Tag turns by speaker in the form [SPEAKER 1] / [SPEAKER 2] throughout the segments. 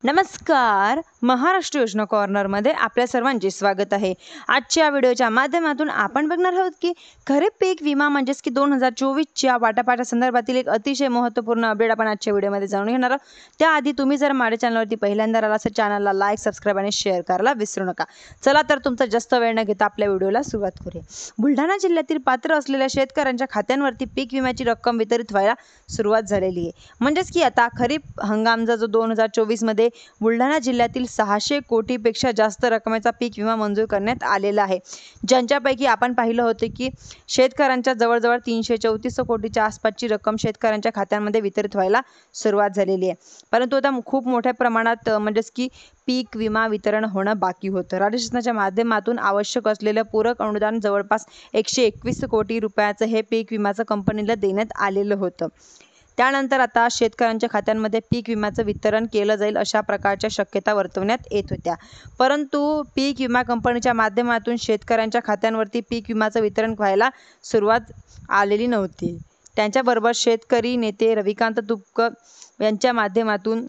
[SPEAKER 1] नमस्कार. महाराष्ट्र योजना कॉर्नरमध्ये आपल्या सर्वांचे स्वागत आहे. आजच्या व्हिडिओच्या माध्यमातून आपण बघणार आहोत की खरीप पीक विमा म्हणजेच की 2024च्या वाटपाच्या संदर्भातील एक अतिशय महत्त्वपूर्ण अपडेट आपण आजच्या व्हिडिओमध्ये जाणून घेणार आहोत. त्याआधी तुम्ही जर माझ्या चॅनलवरती पहिल्यांदा आला असेल चॅनलला लाईक, सबस्क्राईब आणि शेअर करायला विसरू नका. चला तर तुमचा जास्त वेळ न घेता आपल्या व्हिडिओला सुरुवात करूया. बुलढाणा जिल्ह्यातील पात्र असलेल्या शेतकऱ्यांच्या खात्यांवरती पीक विम्याची रक्कम वितरित व्हायला सुरुवात झालेली आहे. म्हणजेच की आता खरीप हंगामचा जो 2024 मध्ये बुलढाणा जिल्ह्यातील 600 कोटीपेक्षा जास्त रकमेचा पीक विमा मंजूर करण्यात आलेला आहे. ज्यांच्यापैकी आपण पाहिलं होतं की शेतकऱ्यांच्या जवळजवळ 334 कोटीच्या आसपासची रक्कम शेतकऱ्यांच्या खात्यांमध्ये वितरित व्हायला सुरुवात झालेली आहे. परंतु आता खूप मोठ्या प्रमाणात म्हणजेच की पीक विमा वितरण होणं बाकी होतं. राज्य शासनाच्या माध्यमातून आवश्यक असलेलं पूरक अनुदान जवळपास 121 कोटी रुपयाचं हे पीक विम्याचं कंपनीला देण्यात आलेलं होतं. त्यानंतर आता शेतकऱ्यांच्या खात्यांमध्ये पीक विम्याचं वितरण केलं जाईल अशा प्रकारच्या शक्यता वर्तवण्यात येत होत्या. परंतु पीक विमा कंपनीच्या माध्यमातून शेतकऱ्यांच्या खात्यांवरती पीक विम्याचं वितरण व्हायला सुरुवात आलेली नव्हती. त्यांच्याबरोबर शेतकरी नेते रविकांत तुपकर यांच्या माध्यमातून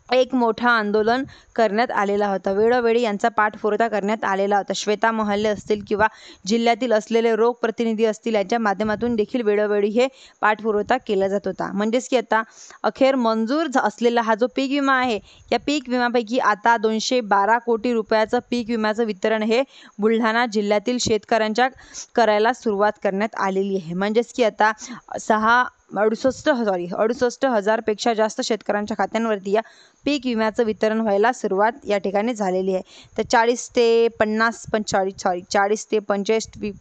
[SPEAKER 1] एक मोठा आंदोलन करण्यात आलेला होता. वेळोवेळी यांचा पाठपुरावा करण्यात आलेला होता. श्वेता महल्ले असतील किंवा जिल्ह्यातील असलेले रोग प्रतिनिधी असतील यांच्या माध्यमातून देखील वेळोवेळी हे पाठपुरावा केला जात होता. म्हणजेच की आता अखेर मंजूर असलेला हा जो पीक विमा आहे या पीक विम्यापैकी आता 212 कोटी रुपयाचं पीक विम्याचं वितरण हे बुलढाणा जिल्ह्यातील शेतकऱ्यांच्या करायला सुरुवात करण्यात आलेली आहे. म्हणजेच की आता 68,000पेक्षा जास्त शेतकऱ्यांच्या खात्यांवरती या पीक विम्याचं वितरण व्हायला सुरुवात या ठिकाणी झालेली आहे. तर 40 ते 45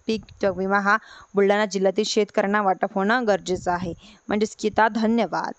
[SPEAKER 1] पीक विमा हा बुलढाणा जिल्ह्यातील शेतकऱ्यांना वाटप होणं गरजेचं आहे. म्हणजेच की धन्यवाद.